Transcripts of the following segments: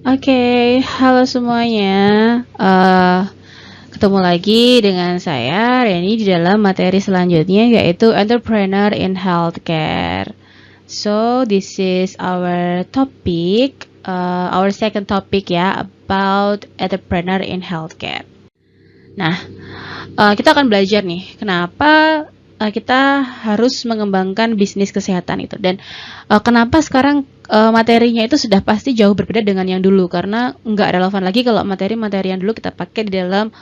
Oke, halo semuanya. Ketemu lagi dengan saya Reni di dalam materi selanjutnya yaitu Entrepreneur in Healthcare. So this is our topic, our second topic ya about entrepreneur in healthcare. Nah, kita akan belajar nih kenapa kita harus mengembangkan bisnis kesehatan itu dan kenapa sekarang materinya itu sudah pasti jauh berbeda dengan yang dulu karena nggak relevan lagi kalau materi-materi yang dulu kita pakai di dalam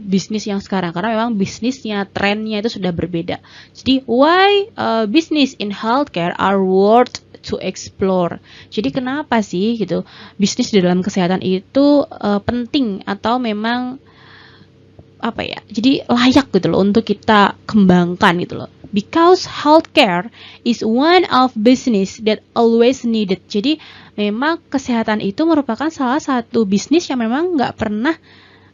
bisnis yang sekarang karena memang bisnisnya trennya itu sudah berbeda. Jadi why business in healthcare are worth to explore. Jadi kenapa sih gitu bisnis di dalam kesehatan itu penting atau memang apa ya, jadi layak gitu loh untuk kita kembangkan gitu loh, because healthcare is one of business that always needed. Jadi memang kesehatan itu merupakan salah satu bisnis yang memang nggak pernah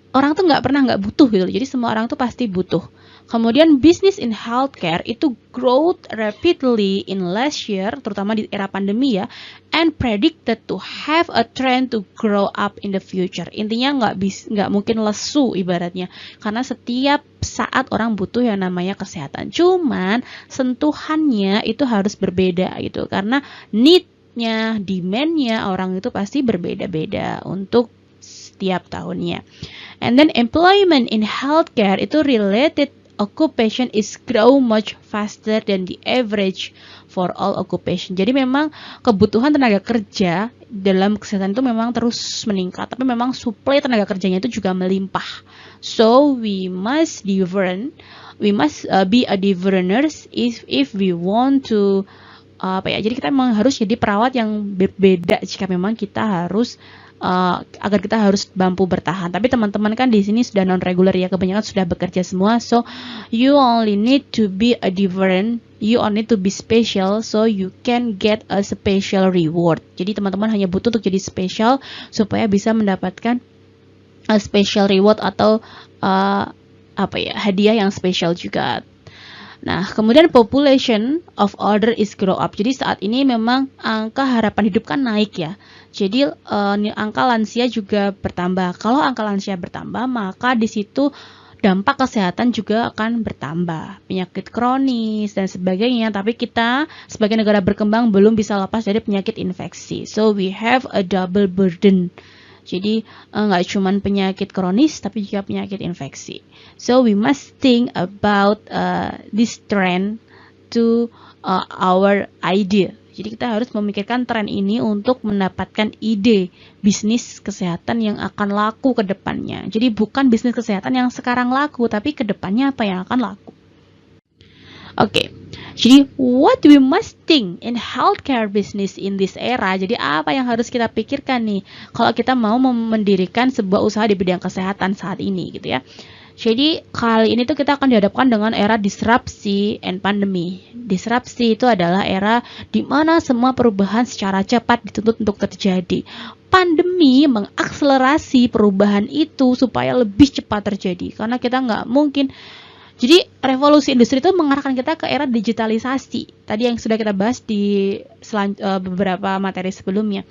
orang tuh nggak pernah nggak butuh gitu loh. Jadi semua orang tuh pasti butuh. Kemudian business in healthcare itu growth rapidly in last year, terutama di era pandemi ya, and predicted to have a trend to grow up in the future. Intinya nggak mungkin lesu ibaratnya, karena setiap saat orang butuh yang namanya kesehatan. Cuman sentuhannya itu harus berbeda gitu, karena need-nya, demand-nya orang itu pasti berbeda-beda untuk setiap tahunnya. And then employment in healthcare itu related occupation is grow much faster than the average for all occupation. Jadi memang kebutuhan tenaga kerja dalam kesehatan itu memang terus meningkat, tapi memang suplai tenaga kerjanya itu juga melimpah. So we must be a diverners if we want to jadi kita memang harus jadi perawat yang berbeda jika memang kita harus agar kita harus mampu bertahan. Tapi teman-teman kan di sini sudah non regular ya, kebanyakan sudah bekerja semua. So you only need to be a different, you only need to be special, so you can get a special reward. Jadi teman-teman hanya butuh untuk jadi special supaya bisa mendapatkan a special reward atau hadiah yang spesial juga. Nah, kemudian population of order is grow up. Jadi saat ini memang angka harapan hidup kan naik ya. Jadi angka lansia juga bertambah. Kalau angka lansia bertambah, maka di situ dampak kesehatan juga akan bertambah. Penyakit kronis dan sebagainya. Tapi kita sebagai negara berkembang belum bisa lepas dari penyakit infeksi. So we have a double burden. Jadi nggak cuma penyakit kronis tapi juga penyakit infeksi. So we must think about this trend to our idea. Jadi kita harus memikirkan tren ini untuk mendapatkan ide bisnis kesehatan yang akan laku ke depannya. Jadi bukan bisnis kesehatan yang sekarang laku, tapi ke depannya apa yang akan laku. Oke, jadi what we must think in healthcare business in this era. Jadi apa yang harus kita pikirkan nih kalau kita mau mendirikan sebuah usaha di bidang kesehatan saat ini gitu ya. Jadi kali ini tuh kita akan dihadapkan dengan era disrupsi and pandemi. Disrupsi itu adalah era di mana semua perubahan secara cepat dituntut untuk terjadi. Pandemi mengakselerasi perubahan itu supaya lebih cepat terjadi. Karena kita nggak mungkin. Jadi revolusi industri itu mengarahkan kita ke era digitalisasi. Tadi yang sudah kita bahas di beberapa materi sebelumnya.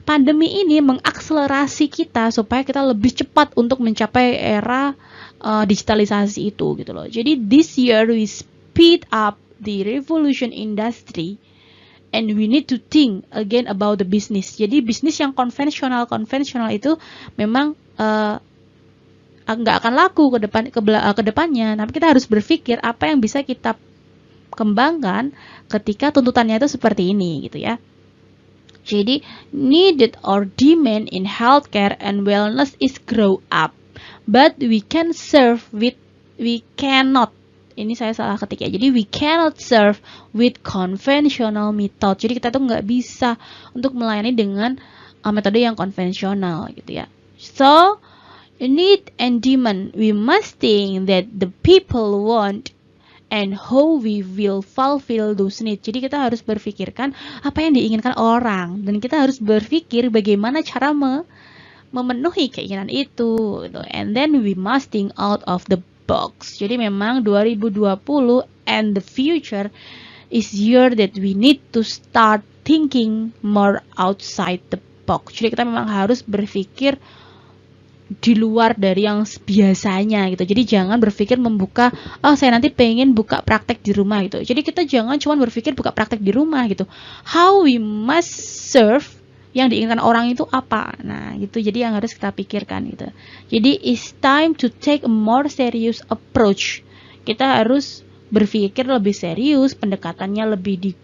Pandemi ini mengakselerasi kita supaya kita lebih cepat untuk mencapai era digitalisasi itu gitu loh. Jadi this year we speed up the revolution industry and we need to think again about the business. Jadi bisnis yang konvensional itu memang nggak akan laku ke depannya. Tapi kita harus berpikir apa yang bisa kita kembangkan ketika tuntutannya itu seperti ini gitu ya. Jadi needed or demand in healthcare and wellness is grow up. But we cannot, ini saya salah ketik ya, jadi we cannot serve with conventional method. Jadi kita tuh nggak bisa untuk melayani dengan metode yang konvensional gitu ya. So need and demand, we must think that the people want and how we will fulfill those needs. Jadi kita harus berpikirkan apa yang diinginkan orang dan kita harus berpikir bagaimana cara memenuhi keinginan itu gitu. And then we must think out of the box. Jadi memang 2020 and the future is year that we need to start thinking more outside the box. Jadi kita memang harus berpikir di luar dari yang biasanya gitu. Jadi jangan berpikir membuka, oh saya nanti pengen buka praktek di rumah gitu. Jadi kita jangan cuma berpikir buka praktek di rumah gitu. How we must serve, yang diinginkan orang itu apa. Nah gitu, jadi yang harus kita pikirkan gitu. Jadi it's time to take a more serious approach. Kita harus berpikir lebih serius, pendekatannya lebih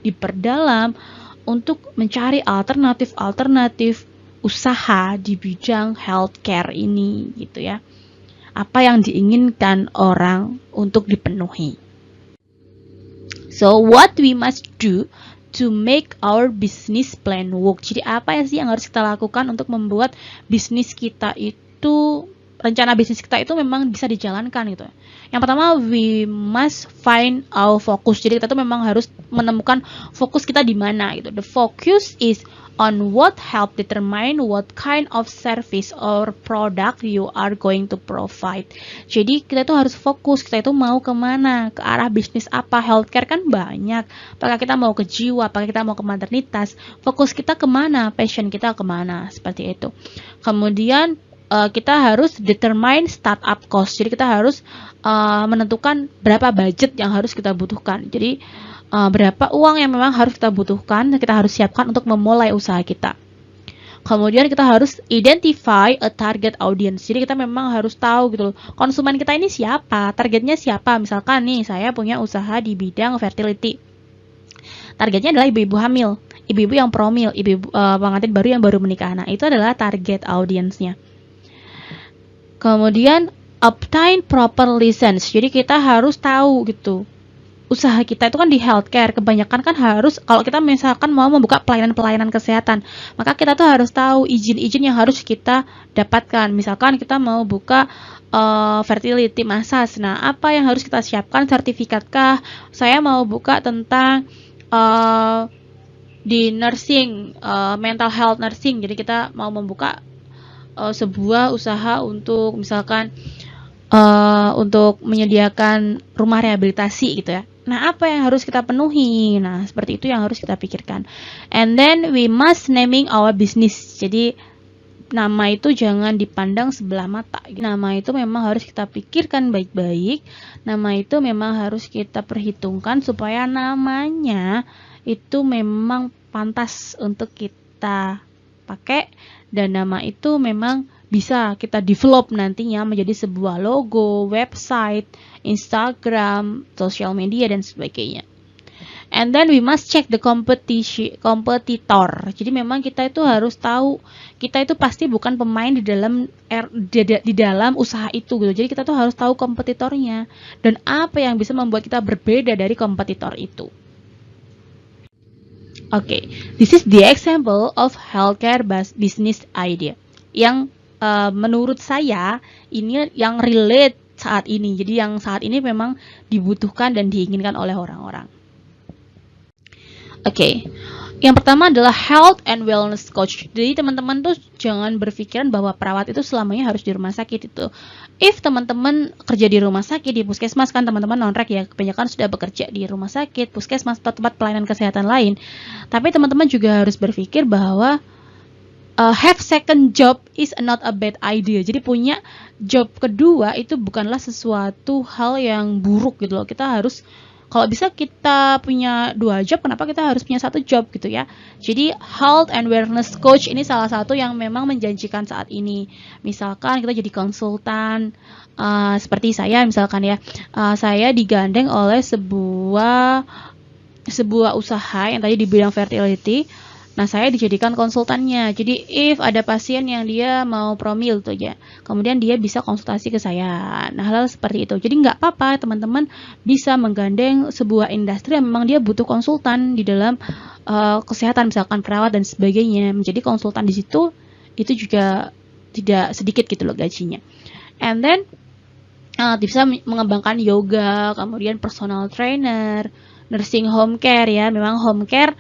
diperdalam untuk mencari alternatif usaha di bidang healthcare ini gitu ya. Apa yang diinginkan orang untuk dipenuhi. So what we must do to make our business plan work. Jadi apa sih yang harus kita lakukan untuk membuat bisnis kita itu, rencana bisnis kita itu memang bisa dijalankan gitu. Yang pertama, we must find our focus. Jadi kita tuh memang harus menemukan fokus kita di mana gitu. The focus is on what help determine what kind of service or product you are going to provide. Jadi kita tuh harus fokus, kita itu mau kemana, ke arah bisnis apa. Healthcare kan banyak, apakah kita mau ke jiwa, apakah kita mau ke maternitas, fokus kita kemana, passion kita kemana, seperti itu. Kemudian kita harus determine startup cost. Jadi kita harus menentukan berapa budget yang harus kita butuhkan. Jadi berapa uang yang memang harus kita butuhkan, kita harus siapkan untuk memulai usaha kita. Kemudian kita harus identify a target audience. Jadi kita memang harus tahu gitu loh, konsumen kita ini siapa, targetnya siapa. Misalkan nih, saya punya usaha di bidang fertility. Targetnya adalah ibu-ibu hamil, ibu-ibu yang promil, ibu-ibu pengantin baru yang baru menikah. Nah, itu adalah target audience-nya. Kemudian obtain proper license. Jadi kita harus tahu gitu, usaha kita itu kan di healthcare, kebanyakan kan harus, kalau kita misalkan mau membuka pelayanan-pelayanan kesehatan, maka kita tuh harus tahu izin-izin yang harus kita dapatkan. Misalkan kita mau buka fertility massage, nah apa yang harus kita siapkan, sertifikatkah? Saya mau buka tentang di nursing, mental health nursing, jadi kita mau membuka sebuah usaha untuk misalkan untuk menyediakan rumah rehabilitasi gitu ya. Nah, apa yang harus kita penuhi? Nah, seperti itu yang harus kita pikirkan. And then we must naming our business. Jadi nama itu jangan dipandang sebelah mata. Nama itu memang harus kita pikirkan baik-baik. Nama itu memang harus kita perhitungkan supaya namanya itu memang pantas untuk kita pakai, dan nama itu memang bisa kita develop nantinya menjadi sebuah logo, website, Instagram, social media, dan sebagainya. And then we must check the competitor. Jadi memang kita itu harus tahu, kita itu pasti bukan pemain di dalam usaha itu gitu. Jadi kita tuh harus tahu kompetitornya dan apa yang bisa membuat kita berbeda dari kompetitor itu. Okay, this is the example of healthcare business idea yang menurut saya ini yang relate saat ini. Jadi yang saat ini memang dibutuhkan dan diinginkan oleh orang-orang. Oke, yang pertama adalah health and wellness coach. Jadi teman-teman tuh jangan berpikiran bahwa perawat itu selamanya harus di rumah sakit itu. If teman-teman kerja di rumah sakit, di puskesmas kan teman-teman non-rek ya, kebanyakan sudah bekerja di rumah sakit, puskesmas, tempat pelayanan kesehatan lain. Tapi teman-teman juga harus berpikir bahwa have second job is not a bad idea. Jadi punya job kedua itu bukanlah sesuatu hal yang buruk gitu loh. Kita harus, kalau bisa kita punya 2 job, kenapa kita harus punya 1 job gitu ya. Jadi health and wellness coach ini salah satu yang memang menjanjikan saat ini. Misalkan kita jadi konsultan, seperti saya misalkan ya, saya digandeng oleh sebuah usaha yang tadi di bidang fertility. Nah, saya dijadikan konsultannya. Jadi, if ada pasien yang dia mau promil tuh ya, kemudian dia bisa konsultasi ke saya. Nah, hal-hal seperti itu. Jadi, nggak apa-apa teman-teman bisa menggandeng sebuah industri yang memang dia butuh konsultan di dalam kesehatan, misalkan perawat dan sebagainya. Menjadi konsultan di situ, itu juga tidak sedikit gitu loh gajinya. And then, bisa mengembangkan yoga, kemudian personal trainer, nursing home care ya. Memang home care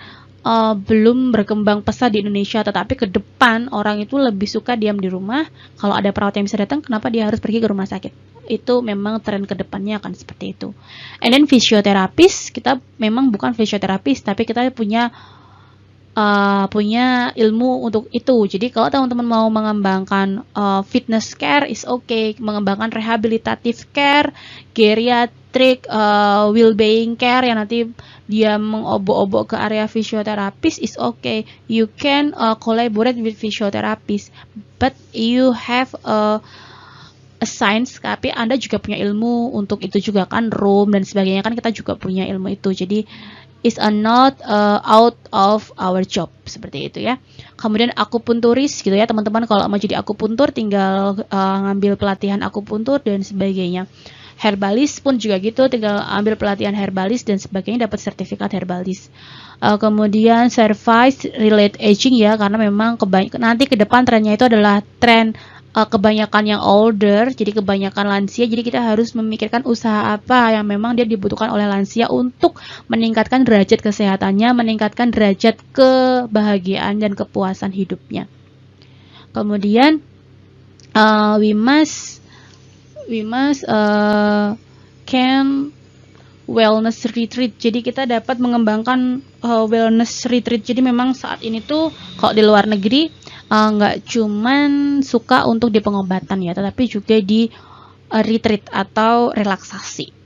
belum berkembang pesat di Indonesia, tetapi ke depan orang itu lebih suka diam di rumah. Kalau ada perawat yang bisa datang, kenapa dia harus pergi ke rumah sakit? Itu memang tren ke depannya akan seperti itu. And then fisioterapis, kita memang bukan fisioterapis, tapi kita punya punya ilmu untuk itu. Jadi kalau teman-teman mau mengembangkan fitness care is okay, mengembangkan rehabilitative care, geriatric, well-being care yang nanti dia mengobok-obok ke area fisioterapis is okay. You can collaborate with physiotherapist, but you have a science, tapi Anda juga punya ilmu untuk itu juga kan, room dan sebagainya kan kita juga punya ilmu itu. Jadi is a not out of our job, seperti itu ya. Kemudian akupunturis gitu ya teman-teman, kalau mau jadi akupuntur tinggal ngambil pelatihan akupuntur dan sebagainya. Herbalis pun juga gitu, tinggal ambil pelatihan herbalis dan sebagainya, dapat sertifikat herbalis. Kemudian service relate aging ya, karena memang nanti ke depan trennya itu adalah tren kebanyakan yang older, jadi kebanyakan lansia, jadi kita harus memikirkan usaha apa yang memang dia dibutuhkan oleh lansia untuk meningkatkan derajat kesehatannya, meningkatkan derajat kebahagiaan dan kepuasan hidupnya. Kemudian we must can wellness retreat, jadi kita dapat mengembangkan wellness retreat. Jadi memang saat ini tuh kalau di luar negeri nggak cuman suka untuk di pengobatan ya, tetapi juga di retreat atau relaksasi.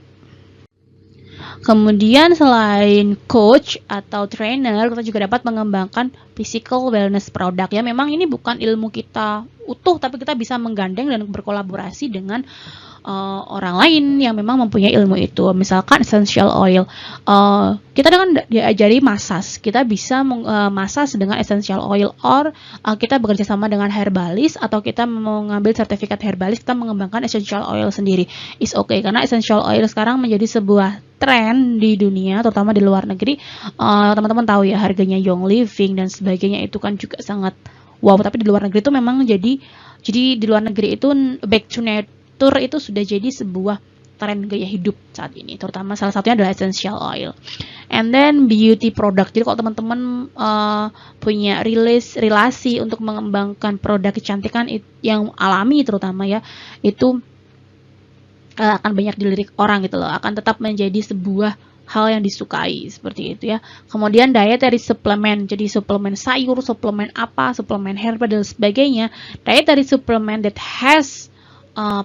Kemudian selain coach atau trainer, kita juga dapat mengembangkan physical wellness product ya. Memang ini bukan ilmu kita utuh, tapi kita bisa menggandeng dan berkolaborasi dengan orang lain yang memang mempunyai ilmu itu. Misalkan essential oil, kita kan diajari massage, kita bisa massage dengan essential oil, or kita bekerja sama dengan herbalis, atau kita mengambil sertifikat herbalis, kita mengembangkan essential oil sendiri. Is okay, karena essential oil sekarang menjadi sebuah tren di dunia, terutama di luar negeri. Teman-teman tahu ya, harganya Young Living dan sebagainya itu kan juga sangat wow. Tapi di luar negeri itu memang jadi di luar negeri itu back to nature itu sudah jadi sebuah tren gaya hidup saat ini, terutama salah satunya adalah essential oil. And then beauty product, jadi kalau teman-teman punya relasi untuk mengembangkan produk kecantikan yang alami terutama ya, itu akan banyak dilirik orang gitu loh, akan tetap menjadi sebuah hal yang disukai, seperti itu ya. Kemudian dietary supplement, jadi suplemen sayur, suplemen apa, suplemen herbal dan sebagainya. Dietary supplement that has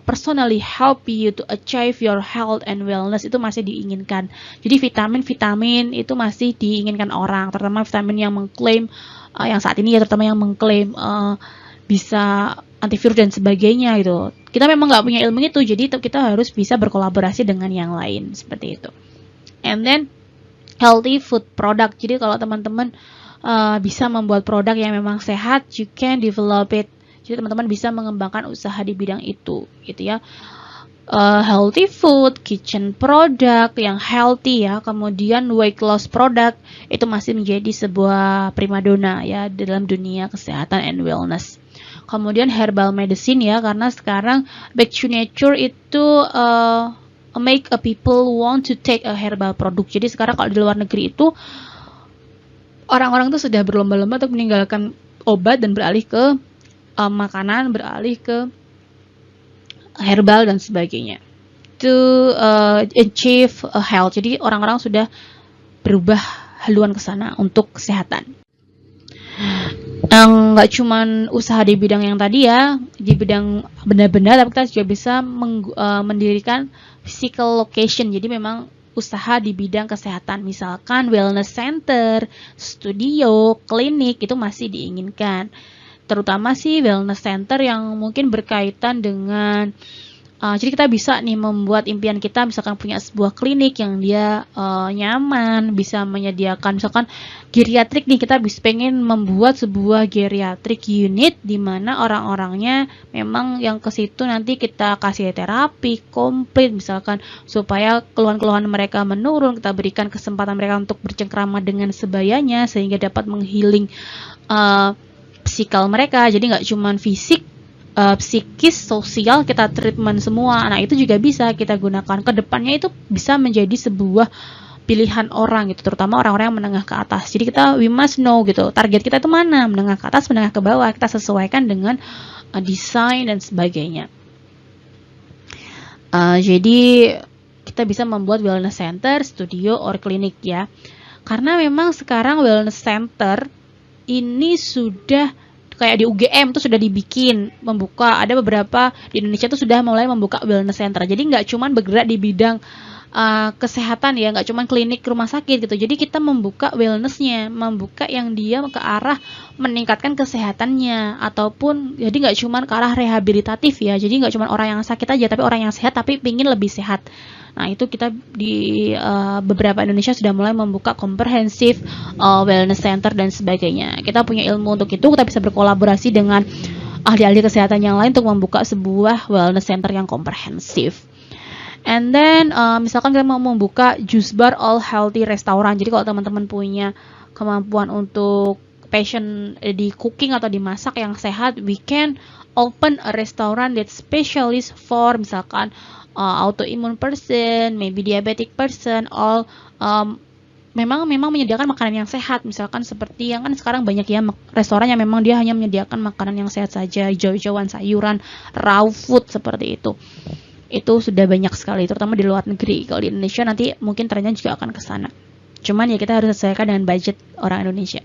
personally help you to achieve your health and wellness itu masih diinginkan. Jadi vitamin-vitamin itu masih diinginkan orang, terutama vitamin yang mengklaim yang saat ini ya, terutama yang mengklaim bisa antivirus dan sebagainya gitu. Kita memang nggak punya ilmu itu, jadi kita harus bisa berkolaborasi dengan yang lain, seperti itu. And then healthy food product, jadi kalau teman-teman bisa membuat produk yang memang sehat, you can develop it. Jadi teman-teman bisa mengembangkan usaha di bidang itu, gitu ya. Healthy food, kitchen product yang healthy ya, kemudian weight loss product itu masih menjadi sebuah primadona ya dalam dunia kesehatan and wellness. Kemudian herbal medicine ya, karena sekarang back to nature itu make a people want to take a herbal product. Jadi sekarang kalau di luar negeri itu orang-orang tuh sudah berlomba-lomba untuk meninggalkan obat dan beralih ke makanan, beralih ke herbal dan sebagainya, to achieve health. Jadi orang-orang sudah berubah haluan ke sana untuk kesehatan. Nggak cuman usaha di bidang yang tadi ya, di bidang benda-benda, tapi kita juga bisa mendirikan physical location. Jadi memang usaha di bidang kesehatan, misalkan wellness center, studio, klinik itu masih diinginkan. Terutama sih wellness center yang mungkin berkaitan dengan jadi kita bisa nih membuat impian kita, misalkan punya sebuah klinik yang dia nyaman, bisa menyediakan misalkan geriatrik nih, kita bisa pengen membuat sebuah geriatrik unit di mana orang-orangnya memang yang ke situ nanti kita kasih terapi komplit misalkan, supaya keluhan-keluhan mereka menurun, kita berikan kesempatan mereka untuk bercengkrama dengan sebayanya sehingga dapat menghealing psikal mereka. Jadi nggak cuma fisik, psikis, sosial kita treatment semua. Nah itu juga bisa kita gunakan ke depannya, itu bisa menjadi sebuah pilihan orang gitu, terutama orang-orang yang menengah ke atas. Jadi kita we must know gitu, target kita itu mana, menengah ke atas, menengah ke bawah, kita sesuaikan dengan desain dan sebagainya. Jadi kita bisa membuat wellness center, studio, or klinik ya. Karena memang sekarang wellness center ini sudah kayak di UGM tuh sudah dibikin membuka, ada beberapa di Indonesia tuh sudah mulai membuka wellness center. Jadi nggak cuman bergerak di bidang kesehatan ya, nggak cuman klinik rumah sakit gitu. Jadi kita membuka wellnessnya, membuka yang dia ke arah meningkatkan kesehatannya, ataupun jadi nggak cuman ke arah rehabilitatif ya. Jadi nggak cuman orang yang sakit aja, tapi orang yang sehat tapi pingin lebih sehat. Nah, itu kita di beberapa Indonesia sudah mulai membuka comprehensive wellness center dan sebagainya. Kita punya ilmu untuk itu, kita bisa berkolaborasi dengan ahli-ahli kesehatan yang lain untuk membuka sebuah wellness center yang komprehensif. And then misalkan kita mau membuka juice bar all healthy restaurant. Jadi kalau teman-teman punya kemampuan untuk passion di cooking atau di masak yang sehat, we can open a restaurant that specialist for misalkan autoimmune person, maybe diabetic person, all memang menyediakan makanan yang sehat, misalkan seperti yang kan sekarang banyak ya restoran yang memang dia hanya menyediakan makanan yang sehat saja, hijau-hijauan, sayuran, raw food seperti itu. Itu sudah banyak sekali, terutama di luar negeri. Kalau di Indonesia nanti mungkin trennya juga akan ke sana. Cuman ya kita harus sesuaikan dengan budget orang Indonesia.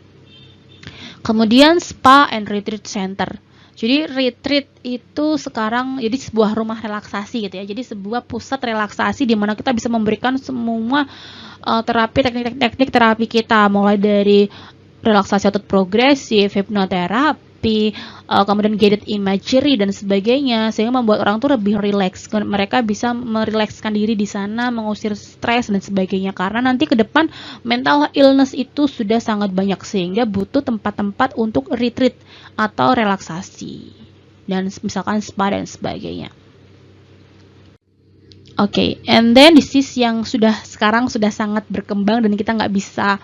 Kemudian spa and retreat center. Jadi retreat itu sekarang jadi sebuah rumah relaksasi gitu ya. Jadi sebuah pusat relaksasi di mana kita bisa memberikan semua terapi, teknik-teknik terapi kita, mulai dari relaksasi otot progresif, hipnoterapi, kemudian guided imagery dan sebagainya, sehingga membuat orang tuh lebih rileks. Mereka bisa merilekskan diri di sana, mengusir stres dan sebagainya. Karena nanti ke depan mental illness itu sudah sangat banyak, sehingga butuh tempat-tempat untuk retreat atau relaksasi dan misalkan spa dan sebagainya. Oke, and then this is yang sekarang sudah sangat berkembang dan kita nggak bisa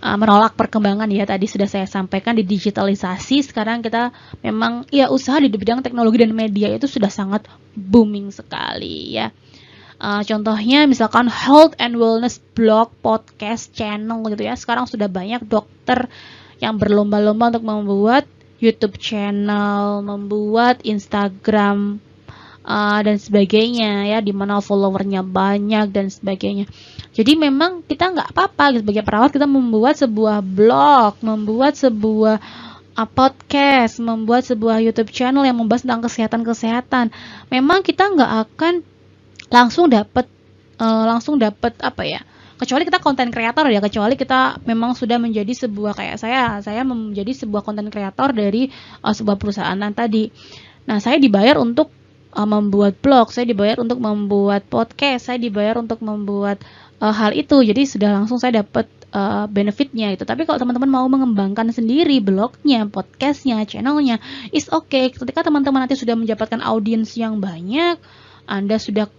menolak perkembangan ya. Tadi sudah saya sampaikan di digitalisasi. Sekarang kita memang ya usaha di bidang teknologi dan media itu sudah sangat booming sekali ya. Contohnya misalkan health and wellness blog, podcast, channel gitu ya. Sekarang sudah banyak dokter yang berlomba-lomba untuk membuat YouTube channel, membuat Instagram dan sebagainya ya, dimana followernya banyak dan sebagainya. Jadi memang kita nggak apa-apa sebagai perawat kita membuat sebuah blog, membuat sebuah podcast, membuat sebuah YouTube channel yang membahas tentang kesehatan. Memang kita nggak akan langsung dapat apa ya, kecuali kita konten kreator ya, kecuali kita memang sudah menjadi sebuah kayak saya menjadi sebuah konten kreator dari sebuah perusahaan tadi. Nah, saya dibayar untuk membuat blog, saya dibayar untuk membuat podcast, saya dibayar untuk membuat hal itu. Jadi sudah langsung saya dapat benefitnya itu. Tapi kalau teman-teman mau mengembangkan sendiri blognya, podcastnya, channelnya, is okay. Ketika teman-teman nanti sudah mendapatkan audiens yang banyak, Anda sudah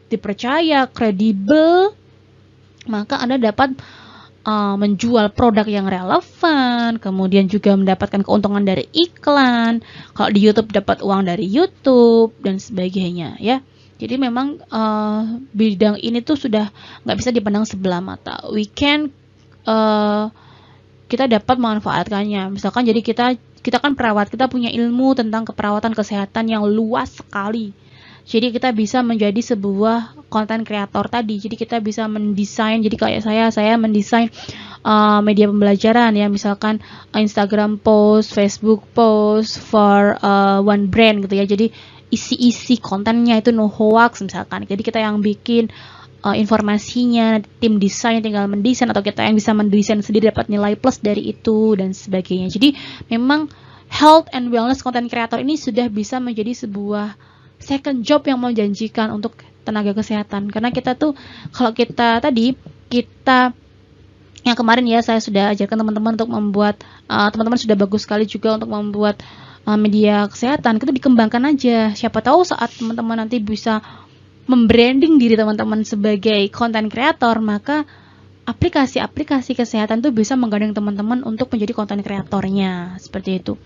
dipercaya, kredibel, maka Anda dapat menjual produk yang relevan, kemudian juga mendapatkan keuntungan dari iklan. Kalau di YouTube dapat uang dari YouTube dan sebagainya ya. Jadi memang bidang ini tuh sudah nggak bisa dipandang sebelah mata. Kita dapat memanfaatkannya. Misalkan jadi kita kan perawat, kita punya ilmu tentang keperawatan kesehatan yang luas sekali. Jadi kita bisa menjadi sebuah konten kreator tadi. Jadi kita bisa mendesain. Jadi kayak saya mendesain media pembelajaran ya, misalkan Instagram post, Facebook post for one brand gitu ya. Jadi isi kontennya itu no hoax misalkan. Jadi kita yang bikin informasinya, tim desain tinggal mendesain, atau kita yang bisa mendesain sendiri dapat nilai plus dari itu dan sebagainya. Jadi memang health and wellness content creator ini sudah bisa menjadi sebuah second job yang menjanjikan untuk tenaga kesehatan. Karena kita tuh kalau kita yang kemarin ya saya sudah ajarkan teman-teman untuk membuat, teman-teman sudah bagus sekali juga untuk membuat media kesehatan. Kita dikembangkan aja, siapa tahu saat teman-teman nanti bisa membranding diri teman-teman sebagai content creator, maka aplikasi-aplikasi kesehatan tuh bisa menggandeng teman-teman untuk menjadi content creatornya, seperti itu.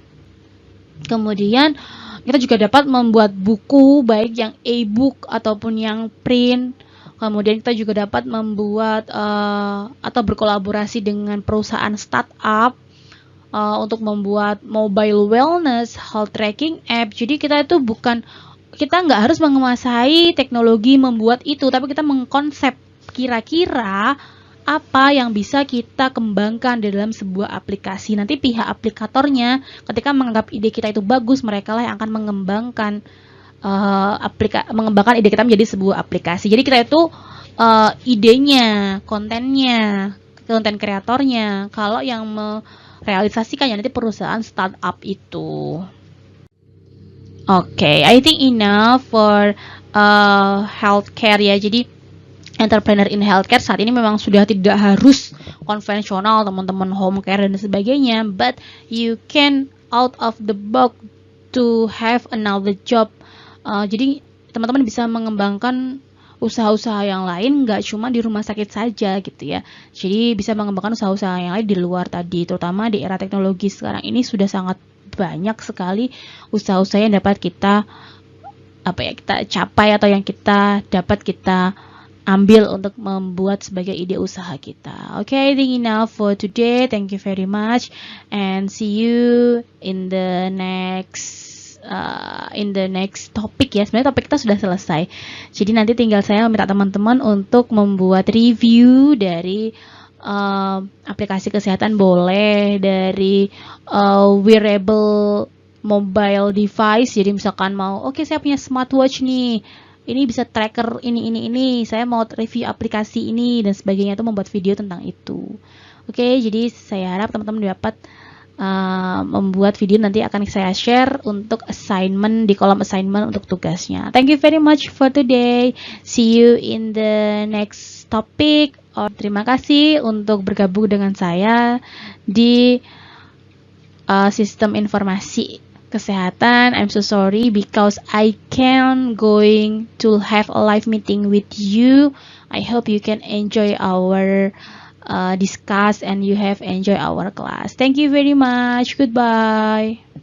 Kemudian kita juga dapat membuat buku, baik yang e-book ataupun yang print. Kemudian kita juga dapat membuat atau berkolaborasi dengan perusahaan startup untuk membuat mobile wellness health tracking app. Jadi kita nggak harus menguasai teknologi membuat itu, tapi kita mengkonsep kira-kira apa yang bisa kita kembangkan di dalam sebuah aplikasi. Nanti pihak aplikatornya ketika menganggap ide kita itu bagus, mereka lah yang akan mengembangkan ide kita menjadi sebuah aplikasi. Jadi kita itu idenya, kontennya, konten kreatornya. Kalau yang merealisasikannya nanti perusahaan startup itu. Oke, I think enough for healthcare ya. Jadi entrepreneur in healthcare saat ini memang sudah tidak harus konvensional, teman-teman, home care dan sebagainya, but you can out of the box to have another job. Jadi teman-teman bisa mengembangkan usaha-usaha yang lain, nggak cuma di rumah sakit saja gitu ya. Jadi bisa mengembangkan usaha-usaha yang lain di luar tadi, terutama di era teknologi sekarang ini sudah sangat banyak sekali usaha-usaha yang dapat kita kita capai atau yang dapat kita ambil untuk membuat sebagai ide usaha kita. Okay, I think enough for today. Thank you very much and see you in the next topic ya. Sebenarnya topik kita sudah selesai. Jadi nanti tinggal saya minta teman-teman untuk membuat review dari aplikasi kesehatan, boleh dari wearable mobile device. Jadi misalkan mau, oke, saya punya smartwatch nih, ini bisa tracker ini, saya mau review aplikasi ini dan sebagainya, itu membuat video tentang itu. Oke, jadi saya harap teman-teman dapat membuat video, nanti akan saya share untuk assignment di kolom assignment untuk tugasnya. Thank you very much for today. See you in the next topic. Terima kasih untuk bergabung dengan saya di sistem informasi kesehatan. I'm so sorry because I can going to have a live meeting with you. I hope you can enjoy our discuss and you have enjoyed our class. Thank you very much. Goodbye.